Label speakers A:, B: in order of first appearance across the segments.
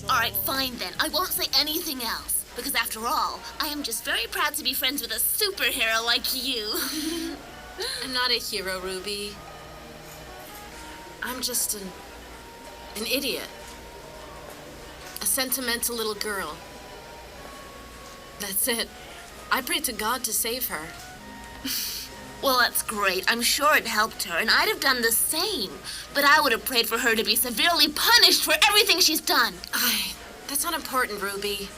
A: All right, fine then. I won't say anything else. Because after all, I am just very proud to be friends with a superhero like you.
B: I'm not a hero, Ruby. I'm just an idiot. A sentimental little girl. That's it. I prayed to God to save her.
A: Well, that's great. I'm sure it helped her, and I'd have done the same. But I would have prayed for her to be severely punished for everything she's done.
B: That's not important, Ruby.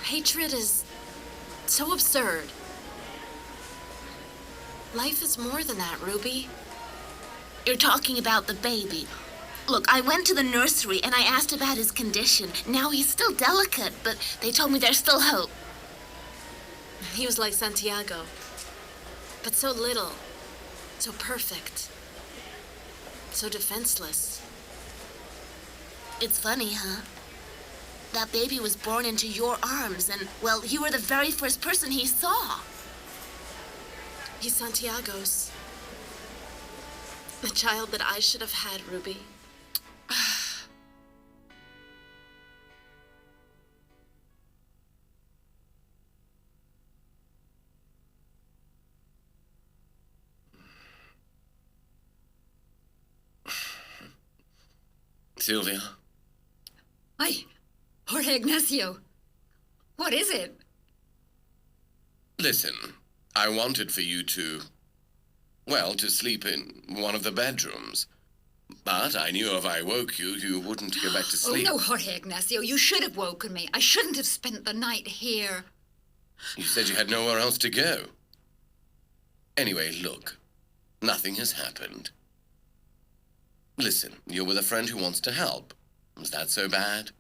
B: Hatred is so absurd. Life is more than that, Ruby.
A: You're talking about the baby. Look, I went to the nursery and I asked about his condition. Now he's still delicate, but they told me there's still hope.
B: He was like Santiago, but so little, so perfect, so defenseless.
A: It's funny, huh? That baby was born into your arms, and, well, you were the very first person he saw.
B: He's Santiago's. The child that I should have had, Ruby.
C: Sylvia?
D: Ay, Jorge Ignacio. What is it?
C: Listen, I wanted for you to sleep in one of the bedrooms. But I knew if I woke you, you wouldn't go back to sleep.
D: Oh, no, Jorge Ignacio. You should have woken me. I shouldn't have spent the night here.
C: You said you had nowhere else to go. Anyway, look. Nothing has happened. Listen, you're with a friend who wants to help. Is that so bad?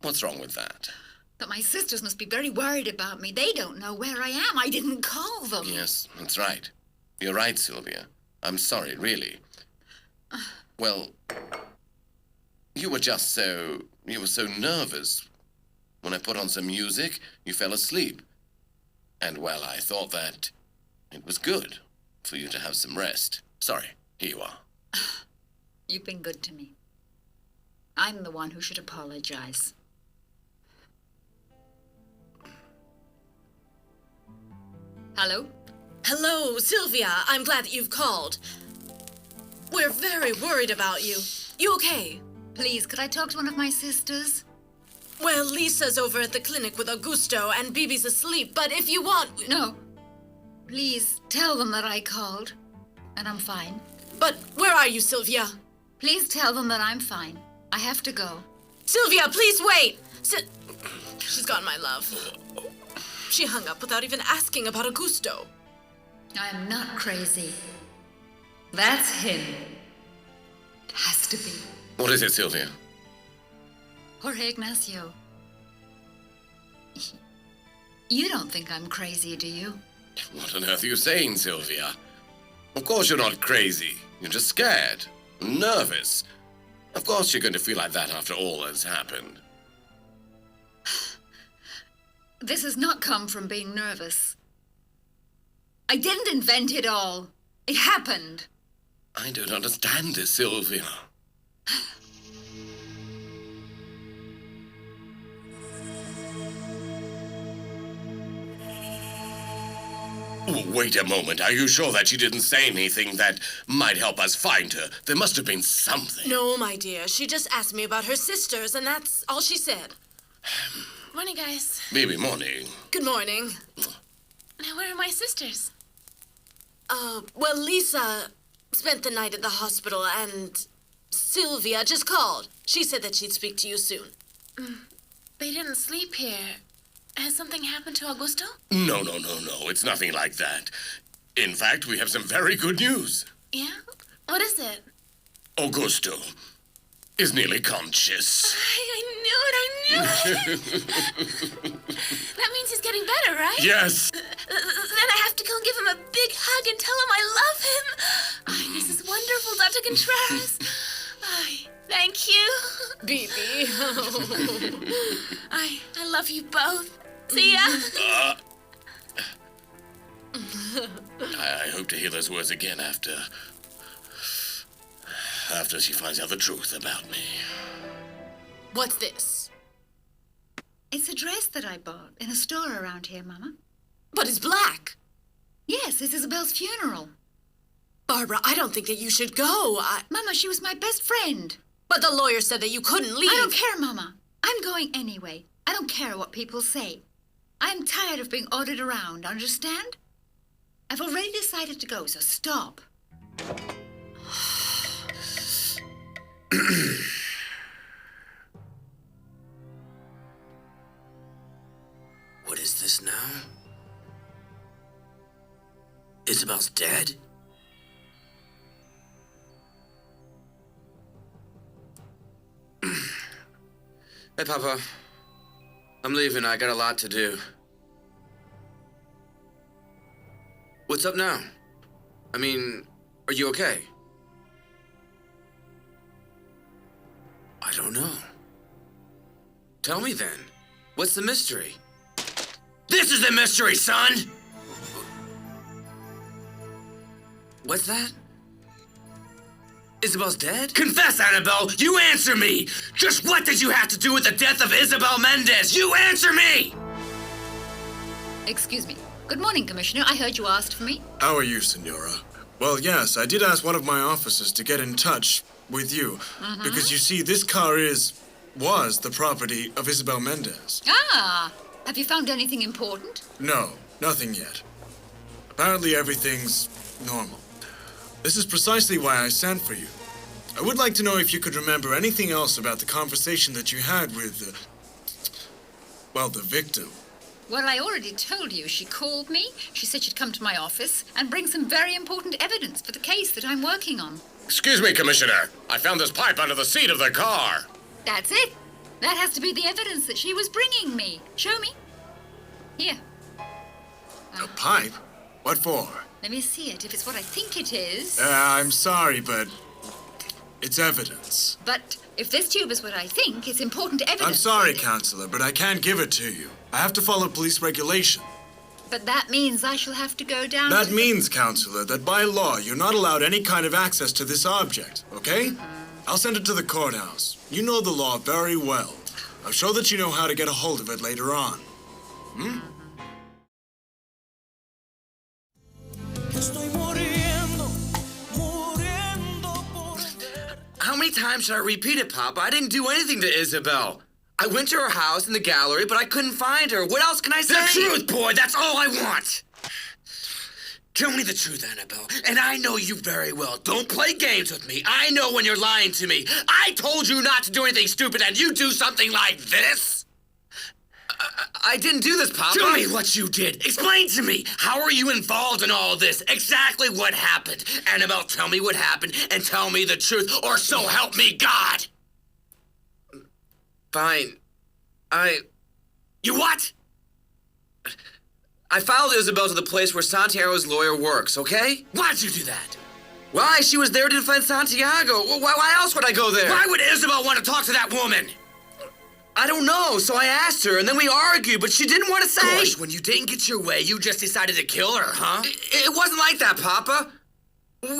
C: What's wrong with that?
D: But my sisters must be very worried about me. They don't know where I am. I didn't call them.
C: Yes, that's right. You're right, Sylvia. I'm sorry, really. Well, you were so nervous. When I put on some music, you fell asleep. And, well, I thought that it was good for you to have some rest. Sorry, here you are.
D: You've been good to me. I'm the one who should apologize. Hello?
B: Hello, Sylvia. I'm glad that you've called. We're very worried about you. You okay?
D: Please, could I talk to one of my sisters?
B: Well, Lisa's over at the clinic with Augusto, and Bibi's asleep, but if you want...
D: No. Please, tell them that I called, and I'm fine.
B: But where are you, Sylvia?
D: Please tell them that I'm fine. I have to go.
B: Sylvia, please wait! She's gone, my love. She hung up without even asking about Augusto.
D: I'm not crazy. That's him. It has to be.
C: What is it, Sylvia?
D: Jorge Ignacio. You don't think I'm crazy, do you?
C: What on earth are you saying, Sylvia? Of course you're not crazy. You're just scared, nervous. Of course you're going to feel like that after all that's happened.
D: This has not come from being nervous. I didn't invent it all. It happened.
C: I don't understand this, Sylvia. Wait a moment. Are you sure that she didn't say anything that might help us find her? There must have been something.
B: No, my dear. She just asked me about her sisters, and that's all she said.
A: Morning, guys.
C: Baby, morning.
B: Good morning.
A: Now, where are my sisters?
B: Well, Lisa spent the night at the hospital, and Sylvia just called. She said that she'd speak to you soon.
A: They didn't sleep here. Has something happened to Augusto?
C: No. It's nothing like that. In fact, we have some very good news.
A: Yeah? What is it?
C: Augusto is nearly conscious.
A: I knew it. That means he's getting better, right?
C: Yes.
A: Then I have to go and give him a big hug and tell him I love him. Ay, this is wonderful, Dr. Contreras. Ay, thank you.
B: Bibi.
A: I love you both. See ya.
C: I hope to hear those words again after After she finds out the truth about me.
B: What's this?
D: It's a dress that I bought in a store around here, Mama.
B: But it's black.
D: Yes, it's Isabel's funeral.
B: Barbara, I don't think that you should go.
D: Mama, she was my best friend.
B: But the lawyer said that you couldn't leave.
D: I don't care, Mama. I'm going anyway. I don't care what people say. I'm tired of being ordered around, understand? I've already decided to go, so stop.
E: What is this now? Isabel's dead? Hey, Papa. I'm leaving. I got a lot to do. What's up now? I mean, are you okay? I don't know. Tell me then. What's the mystery? This is the mystery, son! What's that? Isabel's dead? Confess, Annabelle! You answer me! Just what did you have to do with the death of Isabel Mendez? You answer me!
D: Excuse me. Good morning, Commissioner. I heard you asked for me.
F: How are you, Senora? Well, yes, I did ask one of my officers to get in touch with you. Because you see, this car was the property of Isabel Mendez.
D: Ah! Have you found anything important?
F: No, nothing yet. Apparently everything's normal. This is precisely why I sent for you. I would like to know if you could remember anything else about the conversation that you had with, the victim.
D: Well, I already told you. She called me. She said she'd come to my office and bring some very important evidence for the case that I'm working on.
C: Excuse me, Commissioner. I found this pipe under the seat of the car.
D: That's it. That has to be the evidence that she was bringing me. Show me. Here.
F: A pipe? What for?
D: Let me see it. If it's what I think it is.
F: I'm sorry, but it's evidence.
D: But if this tube is what I think, it's important evidence.
F: I'm sorry, Counselor, but I can't give it to you. I have to follow police regulation.
D: But that means I shall have to go down
F: That
D: to
F: means, Counselor, that by law, you're not allowed any kind of access to this object, okay? I'll send it to the courthouse. You know the law very well. I'm sure that you know how to get a hold of it later on.
E: How many times should I repeat it, Papa? I didn't do anything to Isabel. I went to her house in the gallery, but I couldn't find her. What else can I say? The truth, boy! That's all I want! Tell me the truth, Annabelle. And I know you very well. Don't play games with me. I know when you're lying to me. I told you not to do anything stupid, and you do something like this? I didn't do this, Papa. Tell me what you did. Explain to me. How are you involved in all this? Exactly what happened. Annabelle, tell me what happened, and tell me the truth, or so help me God! Fine. You what? I followed Isabel to the place where Santiago's lawyer works, okay? Why'd you do that? Why? She was there to defend Santiago. Why else would I go there? Why would Isabel want to talk to that woman? I don't know, so I asked her, and then we argued, but she didn't want to say. Gosh, when you didn't get your way, you just decided to kill her, huh? It wasn't like that, Papa.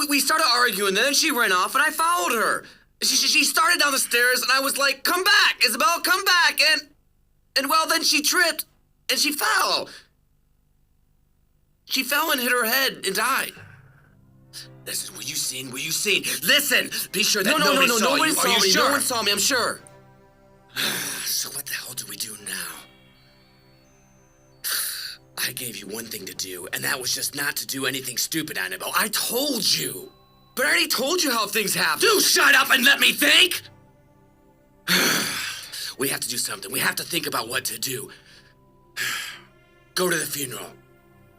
E: We started arguing, then she ran off, and I followed her. She started down the stairs, and I was like, come back, Isabel, come back, and well, then she tripped, and she fell. She fell and hit her head and died. Listen, were you seen? Were you seen? Listen, be sure that nobody saw you. No one saw me. Sure? No one saw me, I'm sure. So what the hell do we do now? I gave you one thing to do, and that was just not to do anything stupid, Annabelle. I told you. But I already told you how things happen. Do shut up and let me think! We have to do something. We have to think about what to do. Go to the funeral.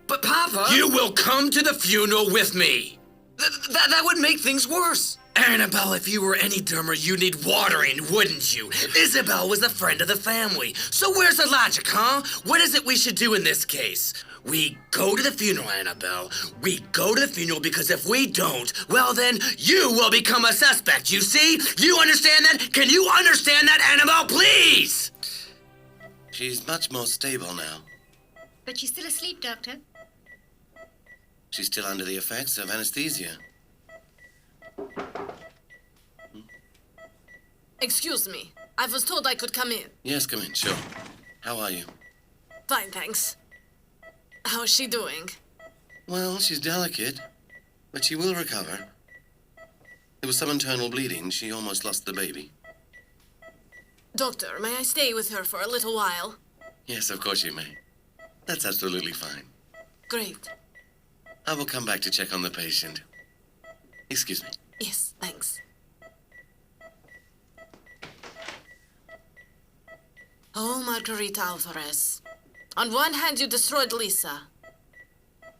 E: But Papa... You will come to the funeral with me. That would make things worse. Annabelle, if you were any dumber, you'd need watering, wouldn't you? Isabel was a friend of the family. So where's the logic, huh? What is it we should do in this case? We go to the funeral, Annabelle. We go to the funeral because if we don't, well then, you will become a suspect, you see? You understand that? Can you understand that, Annabelle, please?
C: She's much more stable now.
D: But she's still asleep, Doctor.
C: She's still under the effects of anesthesia.
B: Excuse me. I was told I could come in.
C: Yes, come in, sure. How are you?
B: Fine, thanks. How's she doing?
C: Well, she's delicate, but she will recover. There was some internal bleeding. She almost lost the baby.
B: Doctor, may I stay with her for a little while?
C: Yes, of course you may. That's absolutely fine.
B: Great.
C: I will come back to check on the patient. Excuse me.
B: Yes, thanks. Oh, Margarita Alvarez. On one hand, you destroyed Lisa.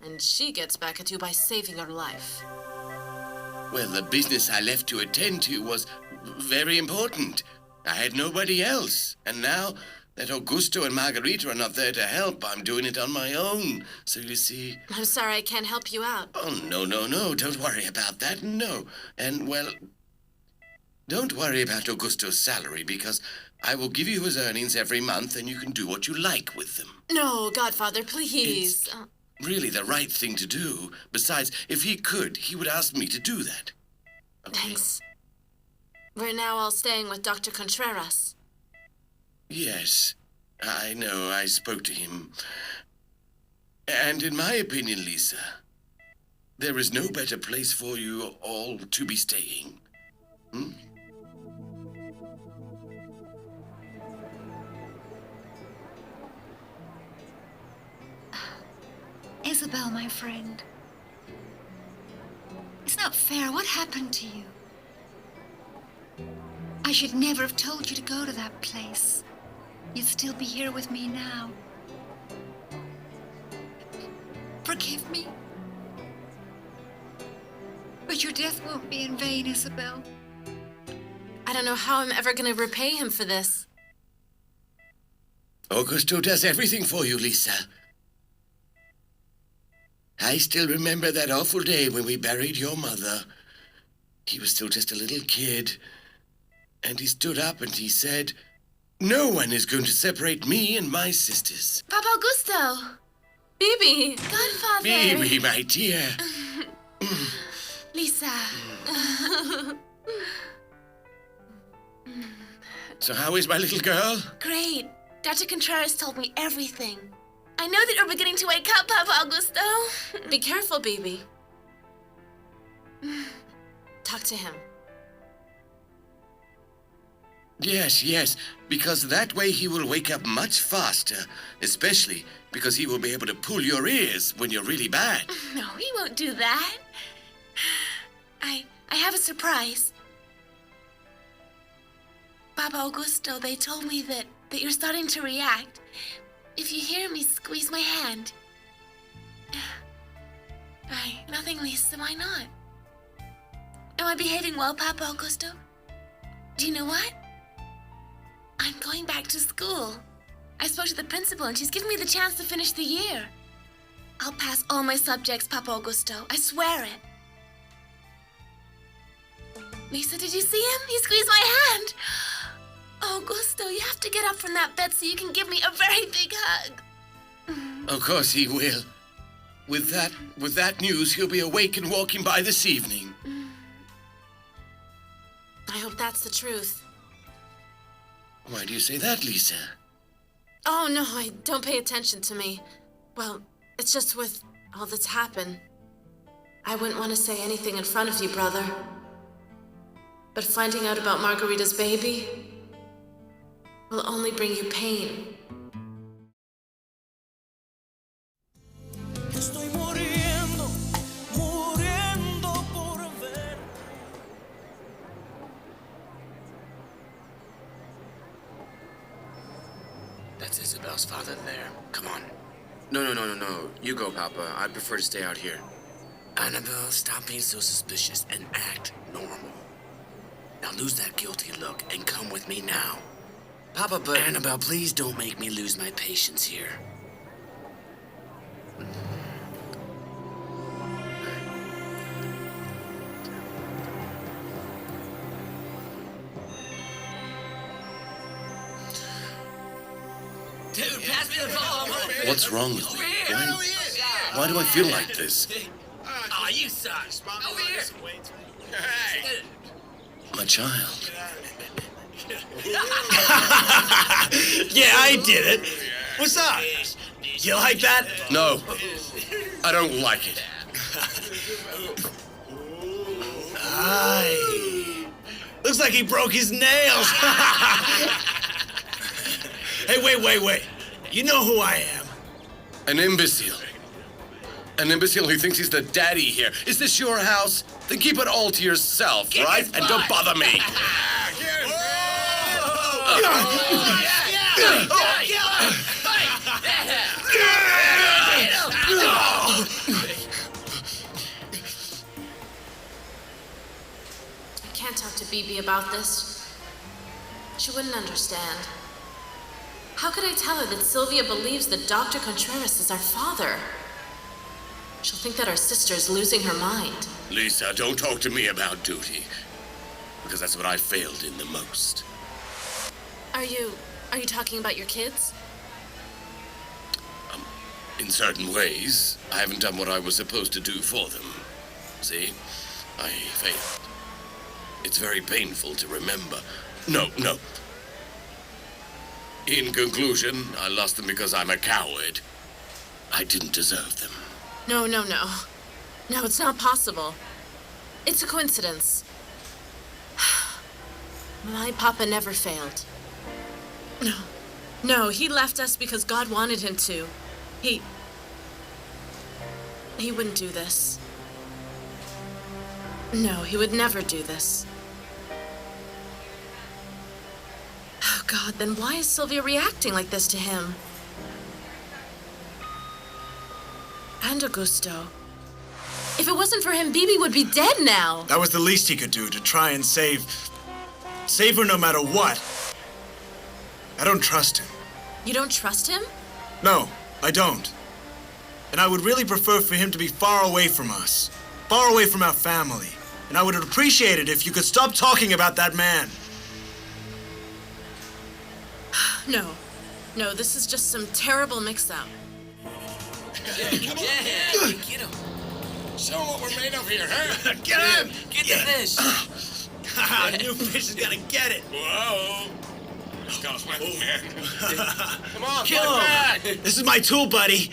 B: And she gets back at you by saving her life.
C: Well, the business I left to attend to was very important. I had nobody else. And now that Augusto and Margarita are not there to help, I'm doing it on my own. So you see...
B: I'm sorry I can't help you out.
C: Oh, no. Don't worry about that. No. And, well, don't worry about Augusto's salary, because I will give you his earnings every month, and you can do what you like with them.
B: No, Godfather, please.
C: It's really the right thing to do. Besides, if he could, he would ask me to do that. Okay?
B: Thanks. We're now all staying with Dr. Contreras.
C: Yes, I know. I spoke to him. And in my opinion, Lisa, there is no better place for you all to be staying. Hmm?
D: Isabel, my friend. It's not fair. What happened to you? I should never have told you to go to that place. You'd still be here with me now. Forgive me. But your death won't be in vain, Isabel.
B: I don't know how I'm ever going to repay him for this.
C: Augusto does everything for you, Lisa. I still remember that awful day when we buried your mother. He was still just a little kid. And he stood up and he said, "No one is going to separate me and my sisters."
A: Papa Augusto.
B: Bibi!
A: Godfather.
C: Baby, my dear.
A: Lisa.
C: So how is my little girl?
A: Great. Dr. Contreras told me everything. I know that you're beginning to wake up, Papa Augusto.
B: Be careful, Bibi. Talk to him.
C: Yes, because that way he will wake up much faster, especially because he will be able to pull your ears when you're really bad.
A: No, he won't do that. I have a surprise. Papa Augusto, they told me that you're starting to react. If you hear me squeeze my hand. Nothing, Lisa, why not? Am I behaving well, Papa Augusto? Do you know what? I'm going back to school. I spoke to the principal and she's given me the chance to finish the year. I'll pass all my subjects, Papa Augusto. I swear it. Lisa, did you see him? He squeezed my hand. Augusto, you have to get up from that bed so you can give me a very big hug.
C: Of course he will. With that news, he'll be awake and walking by this evening.
B: I hope that's the truth.
C: Why do you say that, Lisa?
B: Oh, no, don't pay attention to me. Well, it's just with all that's happened. I wouldn't want to say anything in front of you, brother. But finding out about Margarita's baby will only bring you pain.
G: Estoy muriendo, muriendo por ver.
E: That's Isabel's father there. Come on. No. You go, Papa. I prefer to stay out here. Annabelle, stop being so suspicious and act normal. Now lose that guilty look and come with me now. Papa, but... Annabelle, please don't make me lose my patience here.
G: Dude, pass me the ball.
C: What's wrong with me? Why do I feel like this?
G: Aw, you suck. Over here.
C: My child.
F: Yeah, I did it. What's up? You like that?
C: No, I don't like it.
F: Aye. Looks like he broke his nails. Hey, wait. You know who I am.
C: An imbecile. An imbecile who thinks he's the daddy here. Is this your house? Then keep it all to yourself, right? And don't bother me.
B: I can't talk to Bibi about this. She wouldn't understand. How could I tell her that Sylvia believes that Dr. Contreras is our father? She'll think that our sister is losing her mind.
C: Lisa, don't talk to me about duty. Because that's what I failed in the most.
B: Are you talking about your kids?
C: In certain ways, I haven't done what I was supposed to do for them. See? I failed. It's very painful to remember. No. In conclusion, I lost them because I'm a coward. I didn't deserve them.
B: No. No, it's not possible. It's a coincidence. My papa never failed. No, he left us because God wanted him to. He wouldn't do this. No, he would never do this. Oh, God, then why is Sylvia reacting like this to him? And Augusto. If it wasn't for him, Bibi would be dead now.
F: That was the least he could do, to try and save her no matter what. I don't trust him.
B: You don't trust him?
F: No, I don't. And I would really prefer for him to be far away from us, far away from our family. And I would appreciate it if you could stop talking about that man.
B: No, this is just some terrible mix-up.
G: Get him.
C: Show what we're made of here, huh?
F: Get him!
G: Get the fish.
F: New fish is gonna get it.
C: Whoa! Come on,
G: Kill
C: fight
G: him.
C: back!
F: This is my tool, buddy.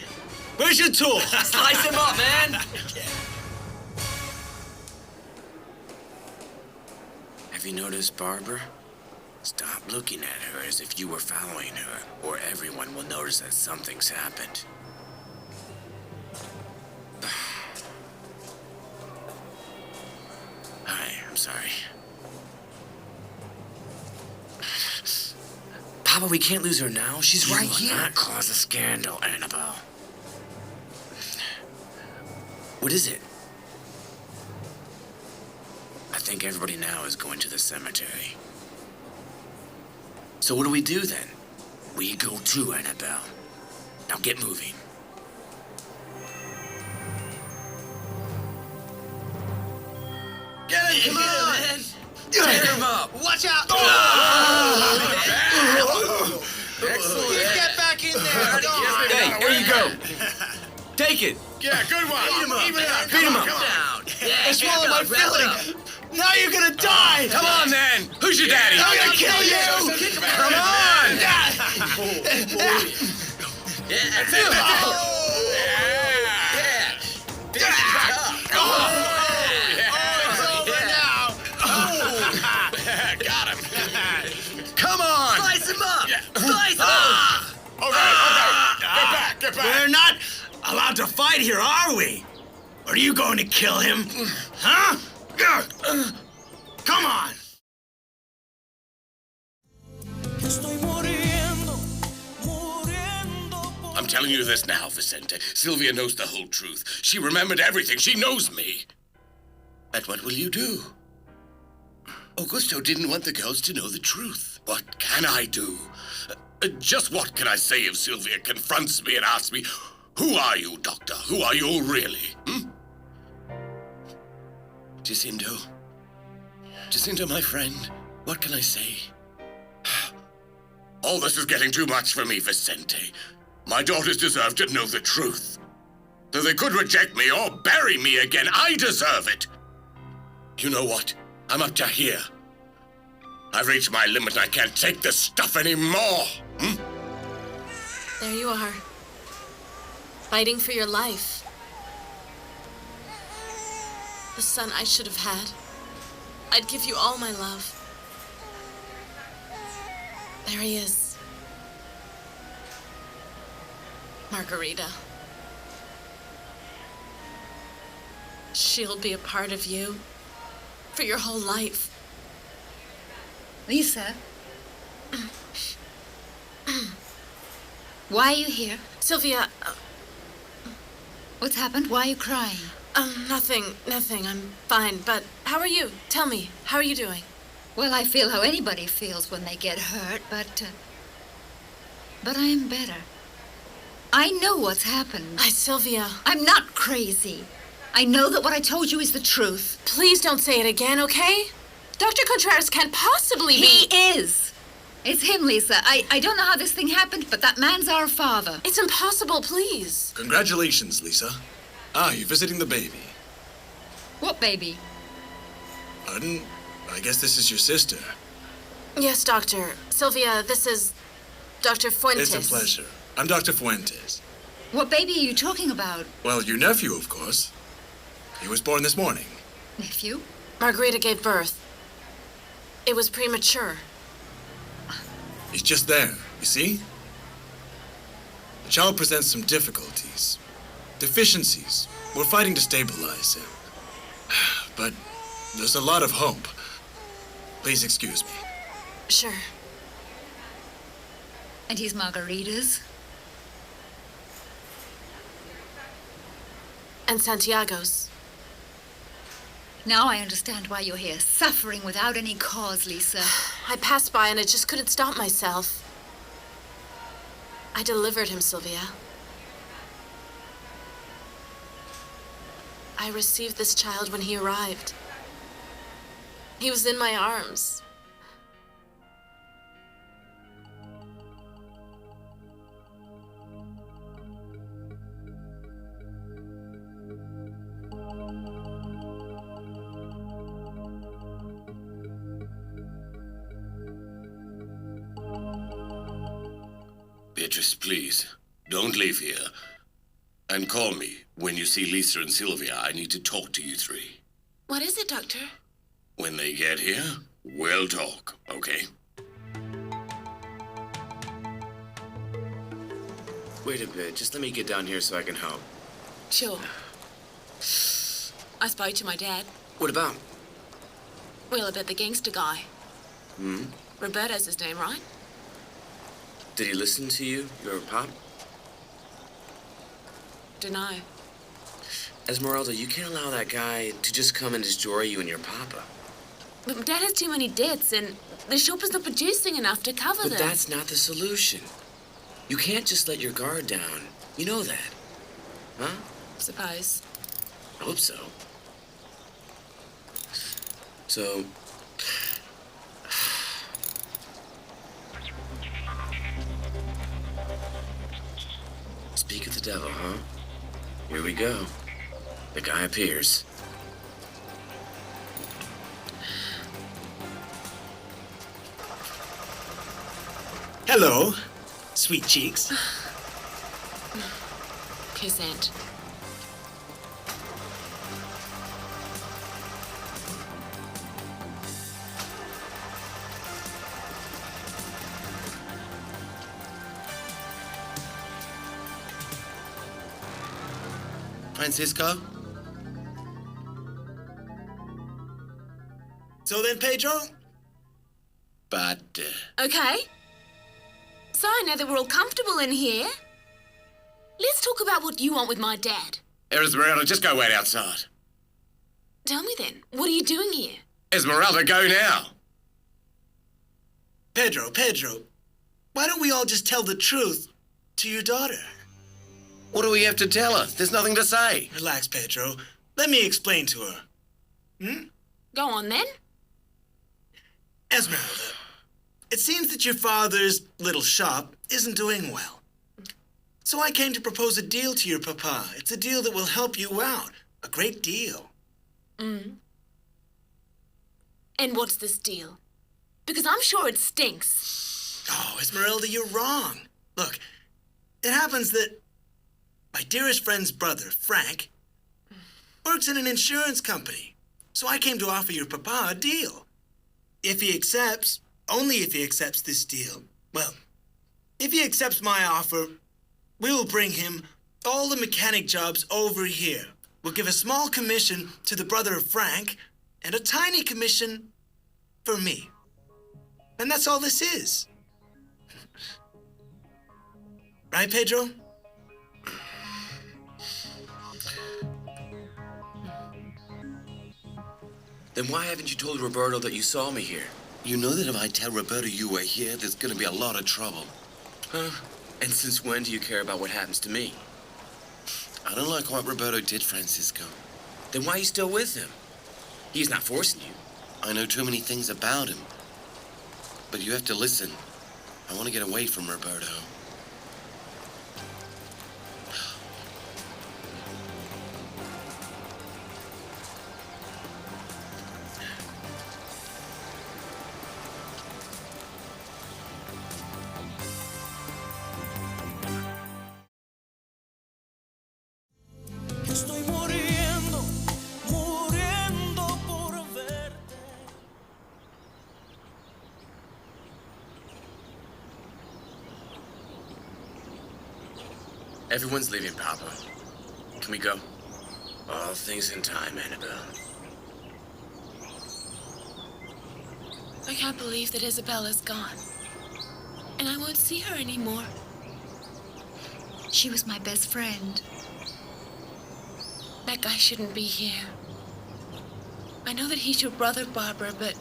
F: Where's your tool?
G: Slice him up, man.
E: Have you noticed, Barbara? Stop looking at her as if you were following her, or everyone will notice that something's happened. Hi, I'm sorry. Papa, we can't lose her now. She's right here. You will not cause a scandal, Annabelle. What is it? I think everybody now is going to the cemetery. So what do we do then? We go too, Annabelle. Now get moving.
G: Get him, come on, man. Tear him up.
H: Watch out!
C: Excellent.
H: Get back in there! Go on.
E: Hey, here you go. Take it.
C: Yeah, good one.
G: Beat him up.
C: Even up.
E: Beat him up.
G: Down. Yeah,
H: I swallowed my
G: wrap it up.
H: filling! Now you're gonna die!
C: Come on, then. Who's your daddy?
H: I'm gonna kill you!
C: Come on!
G: Yeah, that's it. Yeah.
H: It's over now!
C: Got him. Come on.
G: Slice him up.
C: Yeah.
G: Slice him up.
C: Okay. Get back.
F: We're not allowed to fight here, are we? Are you going to kill him? Huh? Come on!
G: Estoy muriendo.
C: I'm telling you this now, Vicente. Sylvia knows the whole truth. She remembered everything. She knows me. And what will you do? Augusto didn't want the girls to know the truth. What can I do? Just what can I say if Sylvia confronts me and asks me, who are you, Doctor? Who are you really? Jacinto, my friend, what can I say? All this is getting too much for me, Vicente. My daughters deserve to know the truth. Though they could reject me or bury me again, I deserve it. You know what? I'm up to here. I've reached my limit. I can't take this stuff anymore.
B: There you are. Fighting for your life. The son I should have had. I'd give you all my love. There he is. Margarita. She'll be a part of you for your whole life.
D: Lisa. Why are you here?
B: Sylvia,
D: What's happened? Why are you crying?
B: nothing. I'm fine. But how are you? Tell me, how are you doing?
D: Well, I feel how anybody feels when they get hurt, but I'm better. I know what's happened.
B: Sylvia,
D: I'm not crazy. I know that what I told you is the truth.
B: please don't say it again, okay? Dr. Contreras can't possibly be...
D: He is. It's him, Lisa. I don't know how this thing happened, but that man's our father.
B: It's impossible, please.
F: Congratulations, Lisa. Ah, you're visiting the baby.
D: What baby?
F: Pardon? I guess this is your sister.
B: Yes, Doctor. Sylvia, this is Dr. Fuentes.
F: It's a pleasure. I'm Dr. Fuentes.
D: What baby are you talking about?
F: Well, your nephew, of course. He was born this morning.
D: Nephew?
B: Margarita gave birth. It was premature.
F: He's just there, you see? The child presents some difficulties, deficiencies. We're fighting to stabilize him. But there's a lot of hope. Please excuse me.
B: Sure.
D: And he's Margarita's?
B: And Santiago's.
D: Now I understand why you're here, suffering without any cause, Lisa.
B: I passed by and I just couldn't stop myself. I delivered him, Sylvia. I received this child when he arrived. He was in my arms.
C: Beatrice, please, don't leave here. And call me when you see Lisa and Sylvia. I need to talk to you three.
A: What is it, Doctor?
C: When they get here, we'll talk, okay?
E: Wait a bit. Just let me get down here so I can help.
A: Sure. I spoke to my dad.
E: What about?
A: Well, about the gangster guy.
E: Hmm?
A: Roberto's his name, right?
E: Did he listen to you, your pop?
A: Dunno.
E: Esmeralda, you can't allow that guy to just come and destroy you and your papa.
A: But my dad has too many debts, and the shop is not producing enough to cover
E: But
A: them.
E: that's not the solution. You can't just let your guard down. You know that. Huh?
A: Suppose.
E: I hope so. So... Speak of the devil, huh? Here we go. The guy appears.
H: Hello, sweet cheeks.
A: Consent.
C: Francisco?
H: So then, Pedro?
C: But,
A: Okay. So now that we're all comfortable in here, let's talk about what you want with my dad.
C: Esmeralda, just go wait outside.
A: Tell me then, what are you doing here?
C: Esmeralda, go now.
H: Pedro, why don't we all just tell the truth to your daughter?
C: What do we have to tell her? There's nothing to say.
H: Relax, Pedro. Let me explain to her.
A: Go on then.
H: Esmeralda, it seems that your father's little shop isn't doing well. So I came to propose a deal to your papa. It's a deal that will help you out. A great deal.
A: And what's this deal? Because I'm sure it stinks.
H: Oh, Esmeralda, you're wrong. Look, it happens that my dearest friend's brother, Frank, works in an insurance company. So I came to offer your papa a deal. If he accepts, only if he accepts this deal. Well, if he accepts my offer, we will bring him all the mechanic jobs over here. We'll give a small commission to the brother of Frank and a tiny commission for me. And that's all this is. Right, Pedro?
E: Then why haven't you told Roberto that you saw me here?
C: You know that if I tell Roberto you were here, there's gonna be a lot of trouble.
E: Huh? And since when do you care about what happens to me?
C: I don't like what Roberto did, Francisco.
E: Then why are you still with him? He's not forcing you.
C: I know too many things about him. But you have to listen. I want to get away from Roberto.
G: Estoy muriendo, muriendo por verte.
E: Everyone's leaving, Papa. Can we go? All things in time, Annabelle.
A: I can't believe that Isabella's gone. And I won't see her anymore.
D: She was my best friend.
A: That guy shouldn't be here. I know that he's your brother, Barbara, but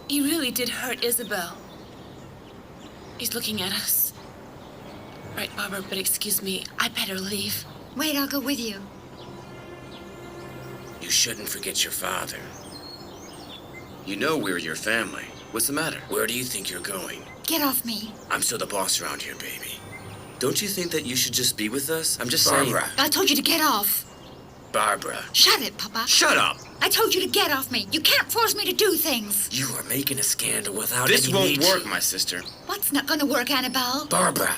A: he really did hurt Isabel. He's looking at us. Right, Barbara, but excuse me, I better leave.
D: Wait, I'll go with you.
E: You shouldn't forget your father. You know we're your family. What's the matter? Where do you think you're going?
D: Get off me.
E: I'm still the boss around here, baby. Don't you think that you should just be with us? I'm just
D: Barbara.
E: saying.
D: I told you to get off.
E: Barbara.
D: Shut it, Papa.
E: Shut up!
D: I told you to get off me. You can't force me to do things.
E: You are making a scandal without
C: This
E: any
C: won't
E: need.
C: work, my sister.
D: What's not gonna work, Annabelle?
E: Barbara.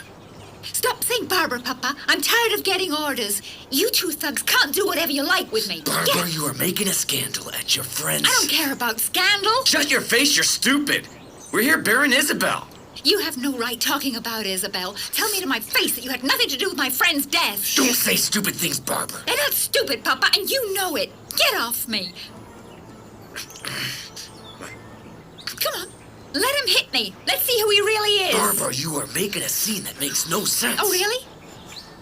D: Stop saying Barbara, Papa. I'm tired of getting orders. You two thugs can't do whatever you like with me.
E: Barbara, you are making a scandal at your friends.
D: I don't care about scandal.
E: Shut your face, you're stupid. We're here bearing Isabel.
D: You have no right talking about Isabel. Tell me to my face that you had nothing to do with my friend's death.
E: Don't say stupid things, Barbara.
D: They're not stupid, Papa, and you know it. Get off me. Come on. Let him hit me. Let's see who he really is.
E: Barbara, you are making a scene that makes no sense.
D: Oh, really?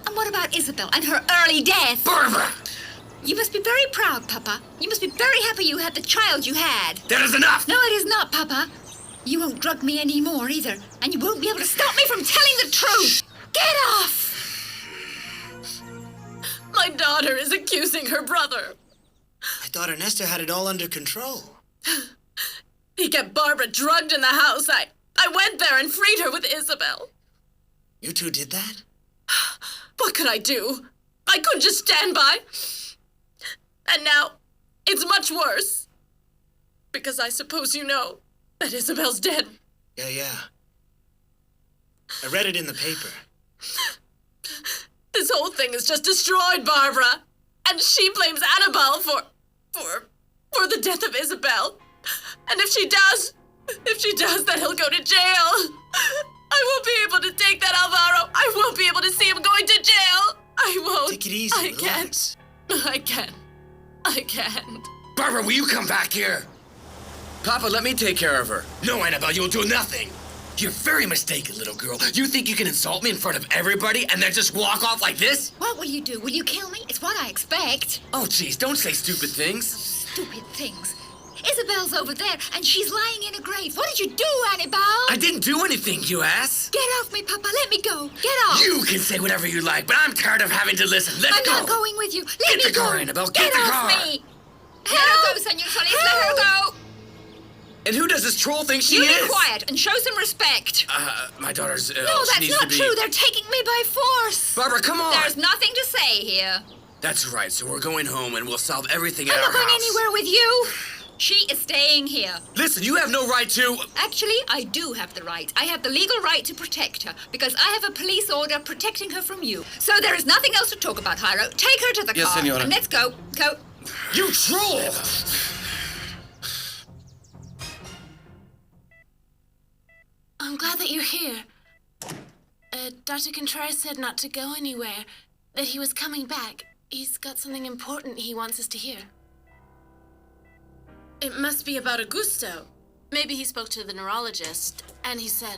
D: And what about Isabel and her early death?
E: Barbara!
D: You must be very proud, Papa. You must be very happy you had the child you had.
E: That is enough!
D: No, it is not, Papa. You won't drug me anymore either, and you won't be able to stop me from telling the truth. Get off!
B: My daughter is accusing her brother.
H: I thought Ernesto had it all under control.
B: He kept Barbara drugged in the house. I went there and freed her with Isabel.
H: You two did that?
B: What could I do? I couldn't just stand by. And now, it's much worse. Because I suppose you know that Isabel's dead.
H: Yeah. I read it in the paper.
B: This whole thing is just destroyed Barbara. And she blames Aníbal for the death of Isabel. And if she does, then he'll go to jail. I won't be able to take that Alvaro. I won't be able to see him going to jail. I won't.
H: Take it easy,
B: I
H: relax.
B: I can't.
E: Barbara, will you come back here? Papa, let me take care of her. No, Annabelle, you'll do nothing. You're very mistaken, little girl. You think you can insult me in front of everybody and then just walk off like this?
D: What will you do? Will you kill me? It's what I expect.
E: Oh, jeez, don't say stupid things.
D: Stupid things. Isabel's over there, and she's lying in a grave. What did you do, Aníbal?
E: I didn't do anything, you ass.
D: Get off me, Papa. Let me go. Get off.
E: You can say whatever you like, but I'm tired of having to listen. Let's
D: I'm
E: go.
D: not going with you. Let
E: Get
D: me
E: the
D: go.
E: car, Annabelle.
D: Get
E: Get the
D: off
E: car.
D: me. Let her go, Senor Solís. Let her go.
E: And who does this troll think she
D: You
E: is?
D: be quiet and show some respect.
E: My daughter's ill.
D: No,
E: She
D: that's
E: needs
D: not
E: to be...
D: true. They're taking me by force.
E: Barbara, come on.
D: There's nothing to say here.
E: That's right, so we're going home and we'll solve everything at
D: I'm
E: our
D: not going
E: house.
D: anywhere with you. She is staying here.
E: Listen, you have no right to...
D: Actually, I do have the right. I have the legal right to protect her because I have a police order protecting her from you. So there is nothing else to talk about, Jairo. Take her to the
C: Yes,
D: car.
C: senora.
D: And let's go. Go.
E: You troll!
B: I'm glad that you're here. Dr. Contreras said not to go anywhere, that he was coming back. He's got something important he wants us to hear. It must be about Augusto. Maybe he spoke to the neurologist, and he said...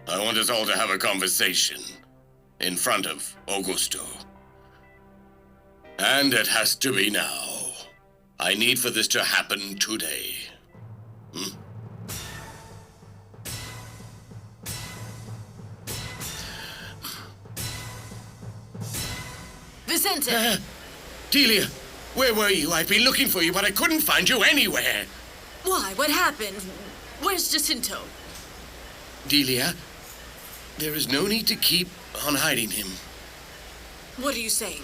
C: I want us all to have a conversation in front of Augusto. And it has to be now. I need for this to happen today.
B: Vicente!
C: Delia, where were you? I've been looking for you, but I couldn't find you anywhere.
B: Why? What happened? Where's Jacinto?
C: Delia, there is no need to keep on hiding him.
B: What are you saying?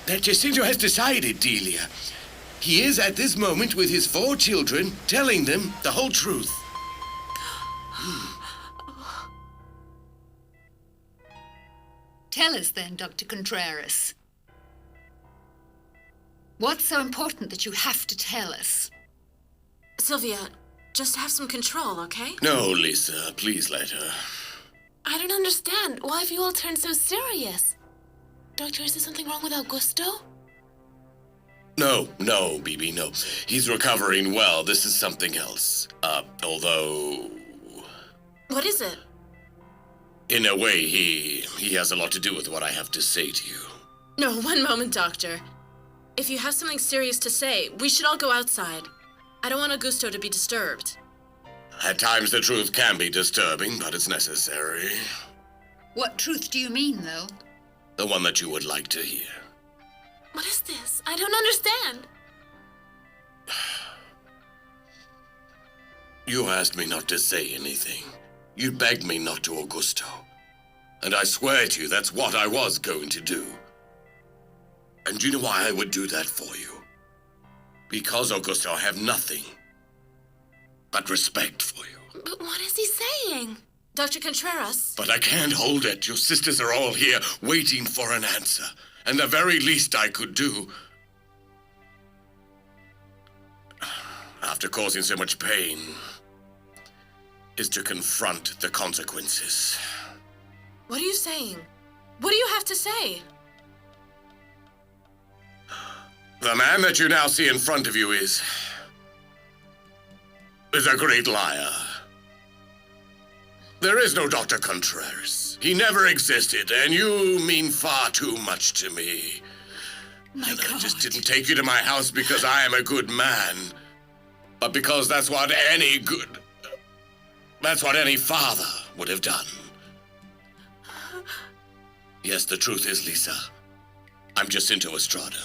C: That Jacinto has decided, Delia. He is at this moment with his 4 children, telling them the whole truth.
D: Tell us then, Dr. Contreras. What's so important that you have to tell us?
B: Sylvia, just have some control, okay?
C: No, Lisa, please let her.
B: I don't understand. Why have you all turned so serious? Doctor, is there something wrong with Augusto?
C: No, BB, no. He's recovering well. This is something else. Although...
B: What is it?
C: in a way, he has a lot to do with what I have to say to you.
B: No, one moment, Doctor. If you have something serious to say, we should all go outside. I don't want Augusto to be disturbed.
C: At times the truth can be disturbing, but it's necessary.
D: What truth do you mean, though?
C: The one that you would like to hear.
B: What is this? I don't understand.
C: You asked me not to say anything. You begged me not to, Augusto. And I swear to you, that's what I was going to do. And you know why I would do that for you? Because, Augusto, I have nothing but respect for you.
B: But what is he saying? Dr. Contreras?
C: But I can't hold it. Your sisters are all here waiting for an answer. And the very least I could do, after causing so much pain, is to confront the consequences.
B: What are you saying? What do you have to say?
C: The man that you now see in front of you is a great liar. There is no Dr. Contreras. He never existed, and you mean far too much to me.
D: My
C: And
D: God.
C: I just didn't take you to my house because I am a good man, but because that's what any father would have done. Yes, the truth is, Lisa, I'm Jacinto Estrada.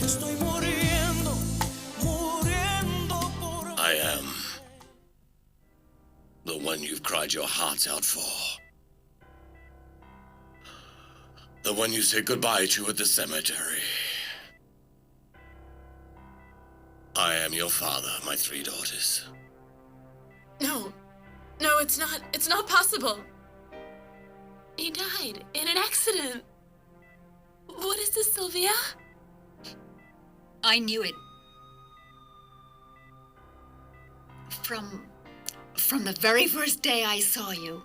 G: Estoy muriendo, muriendo por...
C: I am the one you've cried your hearts out for. The one you said goodbye to at the cemetery. I am your father, my 3 daughters.
B: No, it's not possible. He died in an accident. What is this, Sylvia?
D: I knew it. From the very first day I saw you.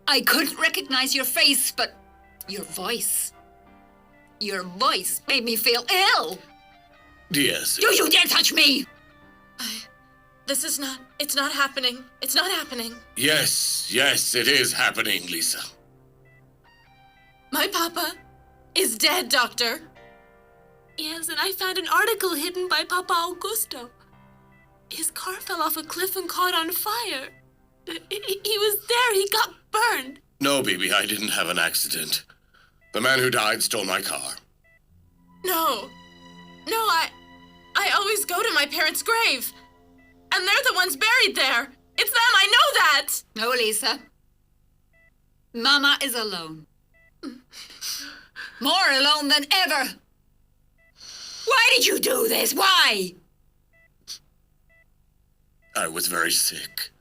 D: I couldn't recognize your face, but your voice made me feel ill.
C: Yes.
D: Do you dare touch me?
B: It's not happening. It's not happening.
C: Yes, it is happening, Lisa.
B: My papa is dead, Doctor.
A: Yes, and I found an article hidden by Papa Augusto. His car fell off a cliff and caught on fire. He was there. He got burned.
C: No, Bibi, I didn't have an accident. The man who died stole my car.
B: No, I always go to my parents' grave. And they're the ones buried there. It's them, I know that.
D: No, Lisa. Mama is alone. More alone than ever. Why did you do this? Why?
C: I was very sick.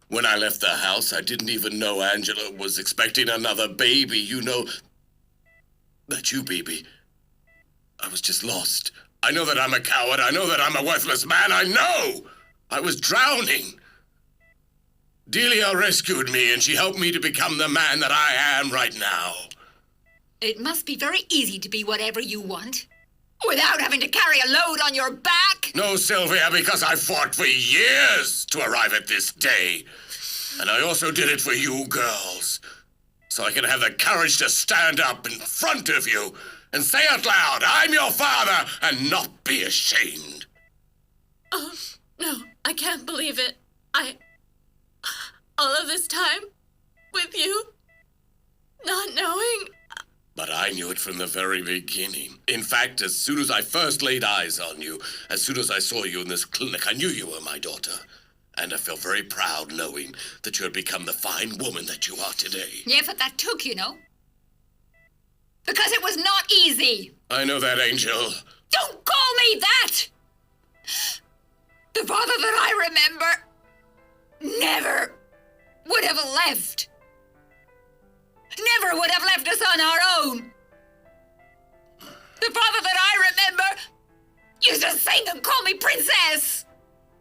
C: When I left the house, I didn't even know Angela was expecting another baby. You know... That you, Bibi. I was just lost. I know that I'm a coward. I know that I'm a worthless man. I know! I was drowning. Delia rescued me, and she helped me to become the man that I am right now.
D: It must be very easy to be whatever you want, without having to carry a load on your back.
C: No, Sylvia, because I fought for years to arrive at this day. And I also did it for you girls. So I can have the courage to stand up in front of you and say out loud, I'm your father, and not be ashamed.
B: Oh, no, I can't believe it. All of this time, with you, not knowing.
C: But I knew it from the very beginning. In fact, as soon as I first laid eyes on you, as soon as I saw you in this clinic, I knew you were my daughter. And I felt very proud knowing that you had become the fine woman that you are today.
D: Yeah, but that took, you know. Because it was not easy.
C: I know that, Angel.
D: Don't call me that! The father that I remember never would have left. Never would have left us on our own. The father that I remember used to sing and call me princess.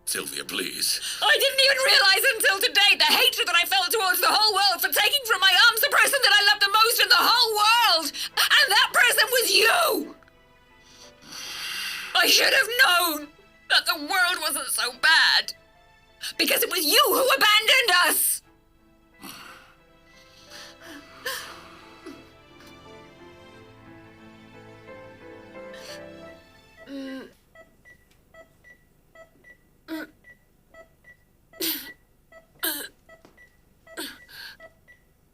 C: Sylvia, please.
D: I didn't even realize until today the hatred that I felt towards the whole world for taking from my arms the person that I loved the most in the whole world. And that person was you. I should have known that the world wasn't so bad. Because it was you who abandoned us.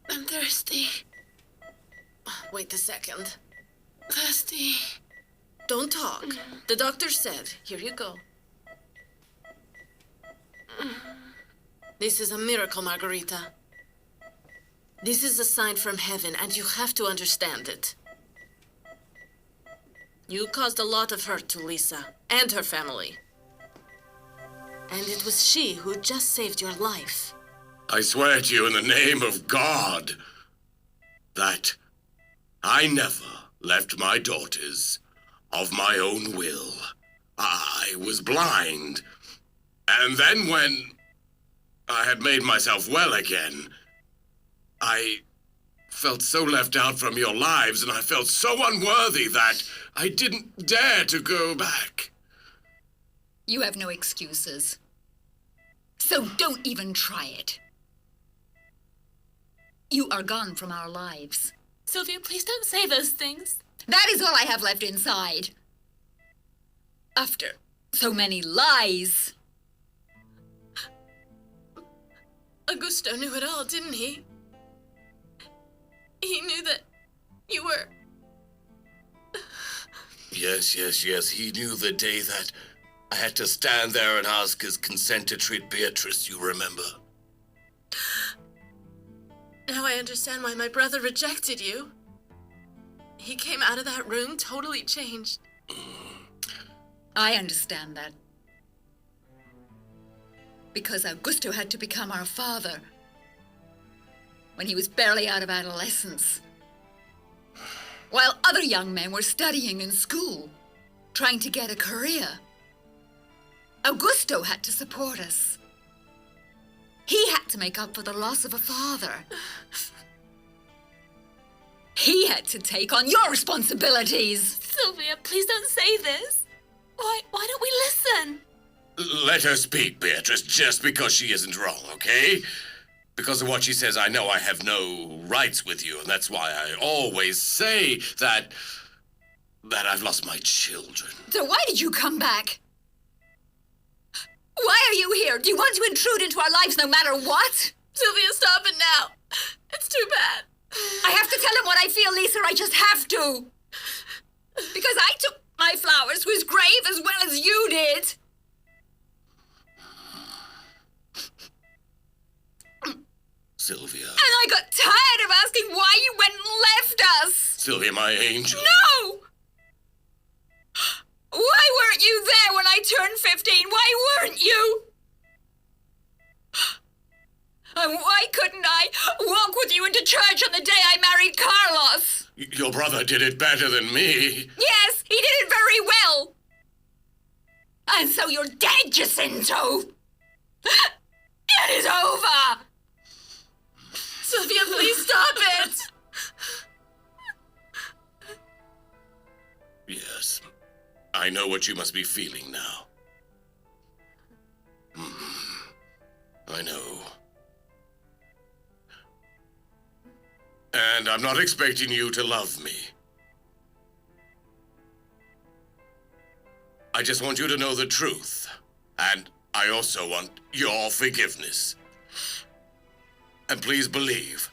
A: I'm thirsty.
B: Wait a second.
A: Thirsty.
B: Don't talk. The doctor said, here you go. This is a miracle, Margarita. This is a sign from heaven, and you have to understand it. You caused a lot of hurt to Lisa and her family. And it was she who just saved your life.
C: I swear to you in the name of God that I never left my daughters of my own will. I was blind. And then when I had made myself well again, I felt so left out from your lives, and I felt so unworthy that I didn't dare to go back.
D: You have no excuses. So don't even try it. You are gone from our lives.
A: Sylvia, please don't say those things.
D: That is all I have left inside. After so many lies.
B: Augusto knew it all, didn't he? He knew that you were...
C: Yes. He knew the day that I had to stand there and ask his consent to treat Beatrice, you remember?
B: Now I understand why my brother rejected you. He came out of that room totally changed.
D: I understand that. Because Augusto had to become our father when he was barely out of adolescence. While other young men were studying in school, trying to get a career. Augusto had to support us. He had to make up for the loss of a father. He had to take on your responsibilities.
A: Sylvia, please don't say this. Why don't we listen?
C: Let her speak, Beatrice, just because she isn't wrong, okay? Because of what she says, I know I have no rights with you, and that's why I always say that that I've lost my children.
D: So why did you come back? Why are you here? Do you want to intrude into our lives no matter what?
B: Sylvia, stop it now. It's too bad.
D: I have to tell him what I feel, Lisa. I just have to. Because I took my flowers to his grave as well as you did.
C: Sylvia.
D: And I got tired of asking why you went and left us.
C: Sylvia, my angel.
D: No! Why weren't you there when I turned 15? Why weren't you? And why couldn't I walk with you into church on the day I married Carlos?
C: Your brother did it better than me.
D: Yes, he did it very well. And so you're dead, Jacinto. It is over.
B: Sylvia, please stop it.
C: Yes, I know what you must be feeling now. I know. And I'm not expecting you to love me. I just want you to know the truth. And I also want your forgiveness. And please believe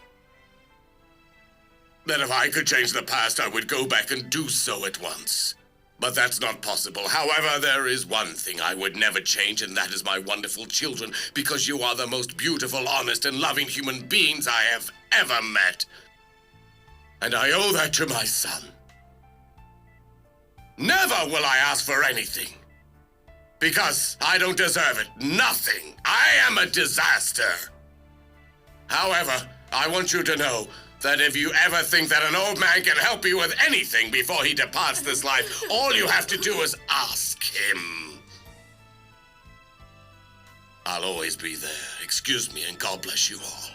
C: that if I could change the past, I would go back and do so at once. But that's not possible. However, there is one thing I would never change, and that is my wonderful children, because you are the most beautiful, honest, and loving human beings I have ever met. And I owe that to my son. Never will I ask for anything, because I don't deserve it. Nothing. I am a disaster. However, I want you to know that if you ever think that an old man can help you with anything before he departs this life, all you have to do is ask him. I'll always be there. Excuse me, and God bless you all.